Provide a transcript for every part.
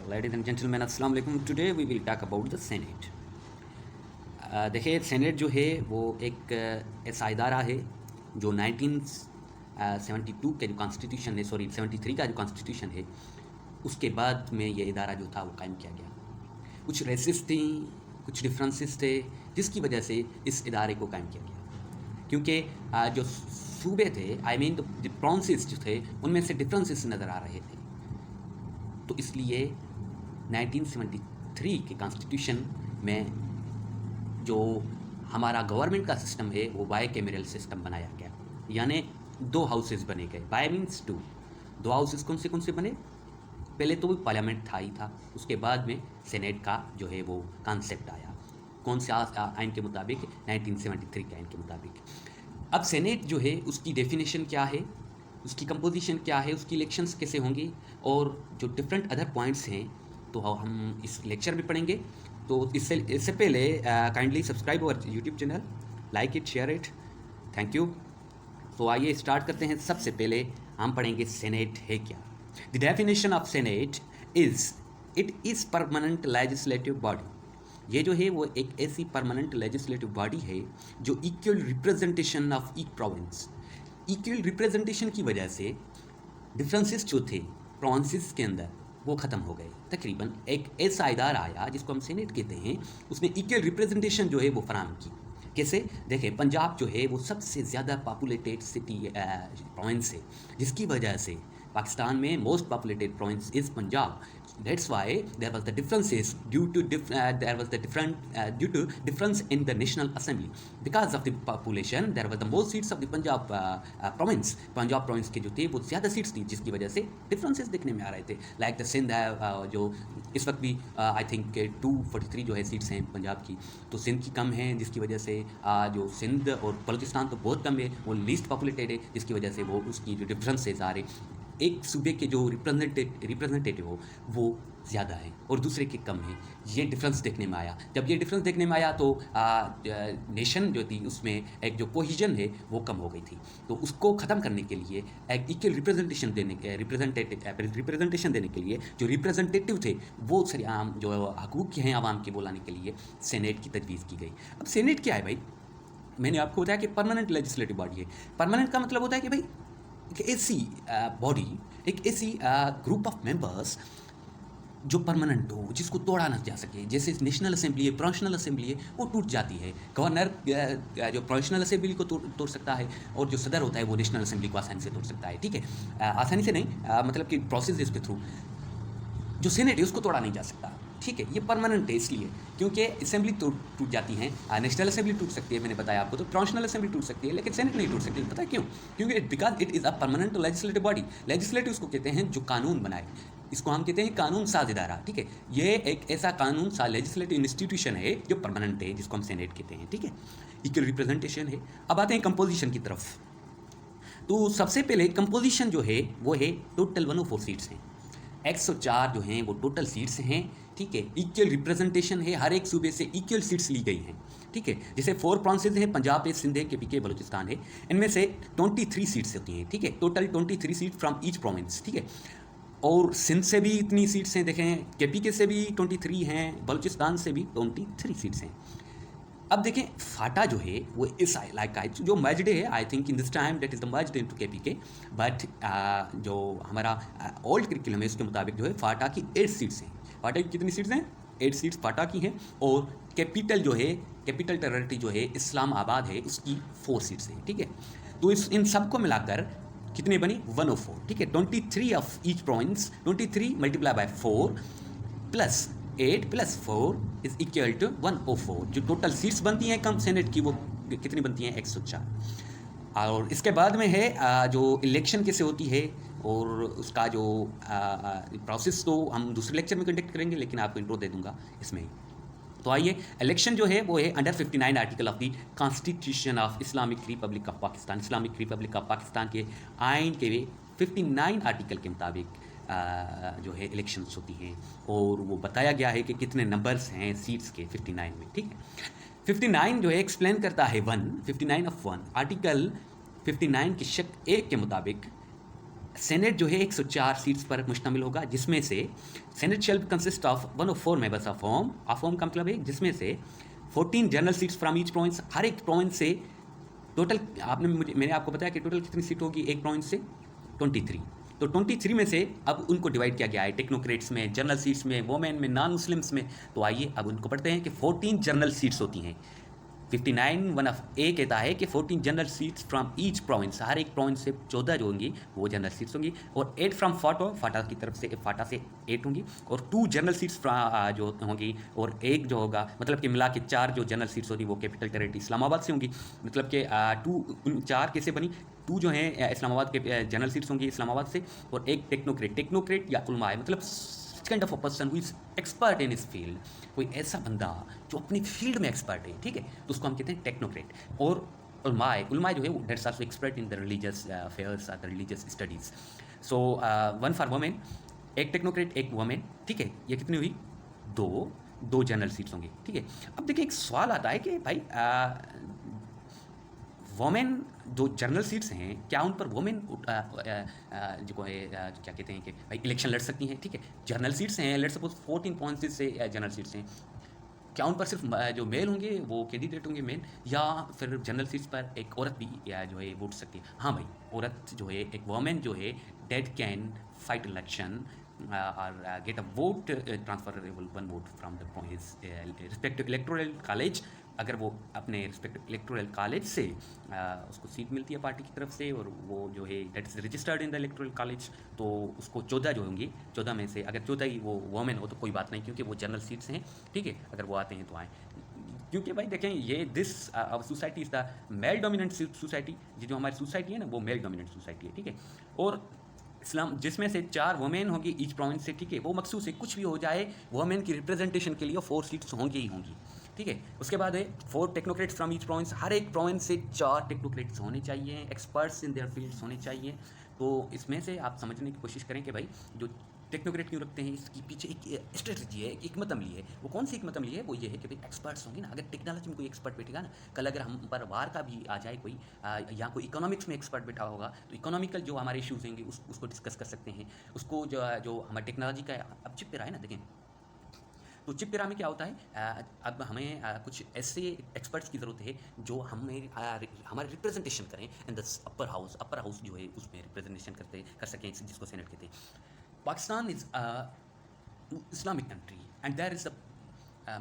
Ladies and gentlemen, अस्सलाम वालेकुम. Today we will talk about the Senate. देखिए senate जो है वो एक ऐसा इदारा है जो 1972 के जो कॉन्स्टिट्यूशन है, 73 का जो कॉन्स्टिट्यूशन है, उसके बाद में ये इदारा जो था वो कायम किया गया. कुछ रेसिस थी, कुछ डिफरेंसेस थे, जिसकी वजह से इस इदारे को कायम किया गया. क्योंकि जो सूबे थे, आई मीन द प्रोविंसेस जो थे, उनमें से डिफरेंसेस नज़र आ रहे थे. तो इसलिए 1973 के कॉन्स्टिट्यूशन में जो हमारा गवर्नमेंट का सिस्टम है वो बाई कैमरल सिस्टम बनाया गया. यानी दो हाउसेस बने गए. By means two. दो हाउसेस कौन से बने? पहले तो पार्लियामेंट था ही था, उसके बाद में सेनेट का जो है वो कॉन्सेप्ट आया. कौन से आइन के मुताबिक? 1973 के आइन के मुताबिक. अब सेनेट जो है उसकी डेफिनेशन क्या है, उसकी कंपोजिशन क्या है, उसकी इलेक्शंस कैसे होंगी, और जो डिफरेंट अदर पॉइंट्स हैं तो हम इस लेक्चर में पढ़ेंगे. तो इससे पहले kindly subscribe our YouTube channel, like it, share it. Thank you. तो आइए स्टार्ट करते हैं. सबसे पहले हम पढ़ेंगे सेनेट है क्या. The definition of senate is it is permanent legislative body. ये जो है वो एक ऐसी परमानेंट लेजिस्लेटिव बॉडी है जो equal representation of each province. Equal representation की वजह से डिफरेंसेस जो थे प्रोविंसेस के अंदर वो ख़त्म हो गए. तकरीबन एक ऐसा इदारा आया जिसको हम सेनेट कहते हैं, उसने इक्वल रिप्रेजेंटेशन जो है वो फराहम की. कैसे? देखें, पंजाब जो है वो सबसे ज़्यादा पॉपुलेटेड सिटी प्रोविंस है, जिसकी वजह से पाकिस्तान में most populated province is Punjab. That's why there was the differences due to difference in the National Assembly. Because of the population, there was the most seats of the Punjab province. Punjab province के जो थे वो ज़्यादा seats थी, जिसकी वजह से differences देखने में आ रहे थे. लाइक द सिंध है, जो इस वक्त भी आई थिंक 243 जो है सीट्स हैं पंजाब की, तो सिंध की कम है, जिसकी वजह से जो सिंध और बलूचिस्तान तो बहुत कम है, वो लीस्ट पॉपुलेटेड है, जिसकी वजह से वो उसकी जो डिफरेंसेस आ रहे, एक सूबे के जो रिप्रेजेंटेटिव हो वो ज़्यादा है और दूसरे के कम है. ये डिफरेंस देखने में आया. जब ये डिफरेंस देखने में आया तो नेशन जो थी उसमें एक जो कोहिजन है वो कम हो गई थी. तो उसको ख़त्म करने के लिए एक इक्वल रिप्रेजेंटेशन देने के लिए जो रिप्रेजेंटेटिव थे वो सरेआम जो हकूक़ हैं आवाम के बुलाने के लिए सेनेट की तजवीज़ की गई. अब सेनेट क्या है भाई? मैंने आपको बताया कि परमानेंट लेजिस्लेटिव बॉडी है. परमानेंट का मतलब होता है कि भाई एक ऐसी बॉडी, एक ऐसी ग्रुप ऑफ मेंबर्स जो परमानेंट हो, जिसको तोड़ा ना जा सके. जैसे नेशनल असेंबली है, प्रोविंशियल असेंबली है, वो टूट जाती है. गवर्नर जो प्रोविंशियल असेंबली को तोड़ सकता है, और जो सदर होता है वो नेशनल असेंबली को आसानी से तोड़ सकता है. ठीक है, आसानी से नहीं, मतलब कि प्रोसेस इसके थ्रू. जो सेनेट है उसको तोड़ा नहीं जा सकता. ठीक है, ये परमानेंट है इसलिए क्योंकि असेंबली टूट जाती है. नेशनल असेंबली टूट सकती है, मैंने बताया आपको, तो प्रोविंशियल असेंबली टूट सकती है, लेकिन सेनेट नहीं टूट सकती. पता है क्यों? क्योंकि because it is a permanent legislative body. Legislative उसको कहते हैं जो कानून बनाए, इसको हम कहते हैं कानून साज इदारा. ठीक है, ये एक ऐसा कानून सा लेजिस्लेटिव इंस्टीट्यूशन है जो परमानेंट है, जिसको हम सेनेट कहते हैं. ठीक है, इक्वल रिप्रेजेंटेशन है. अब आते हैं कंपोजिशन की तरफ. तो सबसे पहले कंपोजिशन जो है वो है टोटल 104 सीट्स हैं. 104 जो हैं वो टोटल सीट्स हैं. ठीक है, इक्वल रिप्रेजेंटेशन है, हर एक सूबे से इक्वल सीट्स ली गई हैं. ठीक है, जैसे 4 प्रोविंसेस हैं, पंजाब है, सिंध है, केपीके, बलूचिस्तान है. इनमें से 23 सीट्स होती हैं. ठीक है, total 23 seat from each province. ठीक है, और सिंध से भी इतनी सीट्स हैं. देखें, केपीके से भी 23 हैं, बलूचिस्तान से भी 23 सीट्स हैं. अब देखें, फाटा जो है वो इस लाइक का जो मर्ज्ड है, I think in this time that is the merged into KPK. But जो हमारा ओल्ड करिकुलम है उसके मुताबिक जो है फाटा की 8 सीट्स हैं. फाटा की कितनी सीट्स हैं? 8 सीट्स फाटा की हैं. और कैपिटल जो है, कैपिटल टेरिटरी जो है इस्लामाबाद है, उसकी 4 सीट्स हैं. ठीक है, तो इन सबको मिलाकर कितनी बनी? 104. ठीक है, 23 of each province, 23 multiply by 4 plus 8 plus 4 is equal to 104. जो टोटल सीट्स बनती हैं कम सेनेट की वो कितनी बनती हैं? 104. और इसके बाद में है जो इलेक्शन कैसे होती है और उसका जो प्रोसेस तो हम दूसरे लेक्चर में कंडक्ट करेंगे, लेकिन आपको इंट्रो दे दूंगा इसमें ही. तो आइए, इलेक्शन जो है वो है under 59 article of the constitution of Islamic Republic of Pakistan. Islamic Republic of Pakistan के आइन के 59 आर्टिकल के मुताबिक जो है इलेक्शंस होती हैं, और वो बताया गया है कि कितने नंबर्स हैं सीट्स के 59 में. ठीक है, 59 जो है एक्सप्लेन करता है 59 ऑफ 1. आर्टिकल 59 की शक 1 के मुताबिक सेनेट जो है 104 सीट्स पर मुश्तमिल होगा, जिसमें से senate shall consist of 104 members of home. Of home का मतलब है जिसमें से 14 general seats from each province, हर एक प्रोविंस से टोटल, मैंने आपको बताया कि टोटल कितनी सीट होगी एक प्रोविंस से, 23। तो 23 में से अब उनको डिवाइड किया गया है टेक्नोक्रेट्स में, जनरल सीट्स में, वोमेन में, नॉन मुस्लिम्स में। तो आइए अब उनको पढ़ते हैं कि 14 जनरल सीट्स होती हैं। 59 वन ऑफ ए कहता है कि 14 general seats from each province, हर एक प्रोविंस से 14 जो होंगी वो जनरल सीट्स होंगी, और 8 फ्रॉम फाटा की तरफ से, फाटा से 8 होंगी, और 2 जनरल सीट्स जो होंगी, और एक जो होगा, मतलब कि मिला के 4 जो जनरल सीट्स होगी वो कैपिटल टेरिटरी इस्लामाबाद से होंगी। मतलब कि 4 कैसे बनी, 2 जो हैं इस्लामाबाद के जनरल सीट्स होंगी इस्लामाबाद से, और एक टेक्नोक्रेट या उलमा है, मतलब kind of a person who is expert in his field, कोई ऐसा बंदा जो अपनी फील्ड में एक्सपर्ट है, ठीक है, तो उसको हम कहते हैं टेक्नोक्रेट। और उलमाए जो है वो that's also expert in the religious affairs, the religious studies. So one for women, एक टेक्नोक्रेट एक वुमेन, ठीक है, ये कितनी हुई, दो जनरल सीट्स होंगी, ठीक है। अब देखिए एक सवाल आता है कि भाई वोमेन जो जनरल सीट्स हैं, क्या उन पर वोमेन जो है क्या कहते हैं कि भाई इलेक्शन लड़ सकती हैं, ठीक है। जनरल सीट्स हैं, लेट्स सपोज 14 पॉइंट्स से जनरल सीट्स हैं, क्या उन पर सिर्फ जो मेल होंगे वो कैंडिडेट होंगे मेल, या फिर जनरल सीट्स पर एक औरत भी या जो है वोट सकती है। हाँ भाई, औरत जो है, एक वोमेन जो है, डेट कैन फाइट इलेक्शन और get a vote, transferable one vote from the his respective electoral college. अगर वो अपने रिस्पेक्टिव इलेक्टोरल कॉलेज से उसको सीट मिलती है पार्टी की तरफ से, और वो जो है that is registered in the electoral college, तो उसको 14 जो होंगी, 14 में से अगर 14 ही वो वोमेन हो तो कोई बात नहीं, क्योंकि वो जनरल सीट्स हैं, ठीक है, अगर वो आते हैं तो आएँ। क्योंकि भाई देखें, ये this society is the male dominant society, ये जो हमारी सोसाइटी है ना, वो मेल डोमिनेंट सोसाइटी है, ठीक है। और इस्लाम जिसमें से 4 वुमेन होगी ईच प्रोविंस से, ठीक है, वो मखसूस है, कुछ भी हो जाए वुमेन की रिप्रेजेंटेशन के लिए 4 सीट्स होंगी ही होंगी, ठीक है। उसके बाद है 4 टेक्नोक्रेट्स फ्रॉम ईच प्रोविंस, हर एक प्रोविंस से 4 टेक्नोक्रेट्स होने चाहिए, एक्सपर्ट्स इन देयर फील्ड्स होने चाहिए। तो इसमें से आप समझने की कोशिश करें कि भाई जो टेक्नोक्रेट क्यों रखते हैं, इसके पीछे एक स्ट्रेटजी है, एक हिकमत अमली है। वो कौन सी हिकमत अमली है, वो ये है कि भाई एक्सपर्ट्स होंगे ना, अगर टेक्नोलॉजी में कोई एक्सपर्ट बैठेगा ना, कल अगर हम पर वार का भी आ जाए कोई, या कोई इकोनॉमिक्स में एक्सपर्ट बैठा होगा, तो इकोनॉमिकल जो हमारे इश्यूज़ होंगे उसको डिस्कस कर सकते हैं। उसको जो हमारी टेक्नोलॉजी का अब चिप पे रहा है ना, देखें तो चिप पिरा में क्या होता है, अब हमें कुछ ऐसे एक्सपर्ट्स की ज़रूरत है जो हमें हमारे रिप्रेजेंटेशन करें इन द अपर हाउस जो है उसमें रिप्रेजेंटेशन कर सकें, जिसको सेनेट कहते हैं। Pakistan is Islamic country and there is the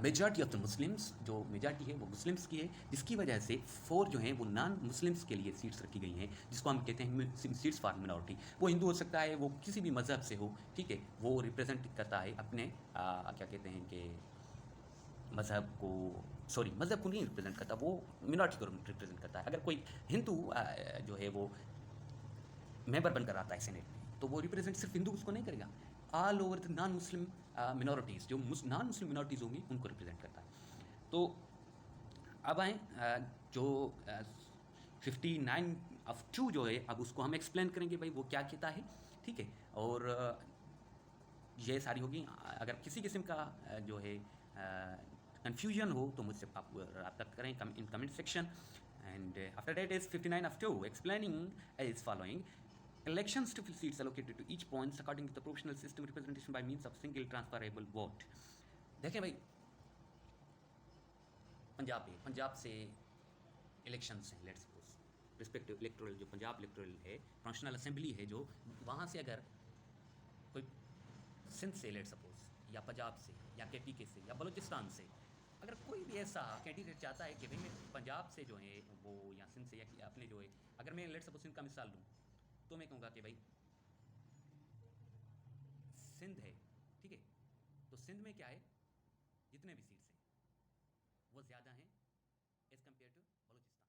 majority of the Muslims, जो मेजॉरिटी है वो मुस्लिम्स की है, जिसकी वजह से 4 जो हैं वो नॉन मुस्लिम्स के लिए सीट्स रखी गई हैं, जिसको हम कहते हैं सीट्स फॉर मिनॉरिटी। वो हिंदू हो सकता है, वो किसी भी मज़हब से हो, ठीक है, वो रिप्रेजेंट करता है अपने क्या कहते हैं कि मज़हब को, सॉरी मज़हब को नहीं रिप्रेजेंट करता, वो मिनॉरिटी को रिप्रेजेंट करता है। अगर कोई हिंदू जो है वो मेंबर बनकर आता है सेनेट में, तो वो रिप्रेजेंट सिर्फ हिंदू उसको नहीं करेगा, all over the non Muslim minorities, जो नॉन मुस्लिम मिनॉरिटीज़ होंगी उनको रिप्रेजेंट करता है। तो अब आए जो 59 ऑफ 2 जो है, अब उसको हम एक्सप्लेन करेंगे भाई वो क्या कहता है, ठीक है। और ये सारी होगी। अगर किसी किस्म का जो है कन्फ्यूजन हो तो मुझसे आप रब्ता करें in comment section. And after that is 59 of 2 explaining is following elections to fill seats allocated to each points according to the proportional system representation by means of single transferable vote। देखें भाई, पंजाब से elections हैं, let's suppose respective electoral, जो Punjab electoral है, national assembly है, जो वहाँ से अगर कोई सिंध से लेट सपोज, या पंजाब से, या KPK से, या बलूचिस्तान से, अगर कोई भी ऐसा कैंडिडेट चाहता है कि भाई मैं पंजाब से जो है वो, या सिंध से, या अपने जो है, अगर मैं लेट सपोज सिंध का मिसाल दूँ, तो मैं कहूँगा कि भाई सिंध है, ठीक है, तो सिंध में क्या है, जितने भी सीट्स हैं वो ज़्यादा हैं एज़ कम्पेयर टू बलूचिस्तान से।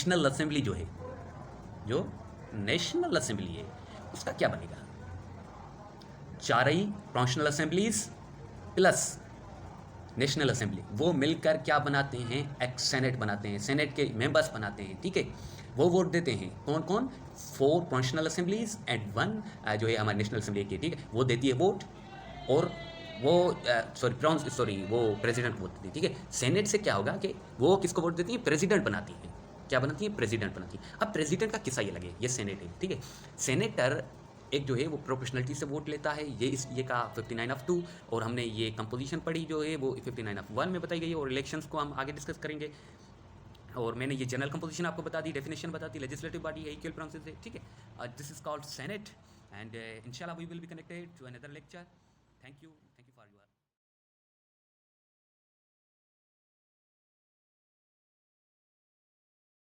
नेशनल असेंबली जो है, जो नेशनल असेंबली है, उसका क्या बनेगा? चारही national assemblies plus national assembly, वो मिलकर क्या बनाते हैं? एक सेनेट बनाते हैं, सेनेट के मेंबर्स बनाते हैं, ठीक है। वो वोट देते हैं, कौन कौन? 4 नेशनल असेंबलीज एंड 1 जो है हमारी नेशनल असेंबली की, ठीक है, वो देती है वोट। और वो वो प्रेसिडेंट वोट देती है, ठीक है। सेनेट से क्या होगा कि वो किसको वोट देती है? प्रेसिडेंट बनाती है। क्या बनाती है? प्रेसिडेंट बनाती है। अब प्रेसिडेंट का किस्सा ये लगे, ये सेनेट है, ठीक है। सेनेटर एक जो है वो प्रोपोर्शनलिटी से वोट लेता है, ये का 59(2), और हमने ये कंपोजिशन पढ़ी जो है वो 59(1) में बताई गई है, और इलेक्शंस को हम आगे डिस्कस करेंगे। और मैंने ये जनरल कंपोजिशन आपको बता दी, डेफिनेशन बता दी, लेजिस्लेटिव बॉडी है, इक्वल प्रोसेस है, ठीक है। This is called senate, and इंशाल्लाह we will be connected to another lecture. Thank you.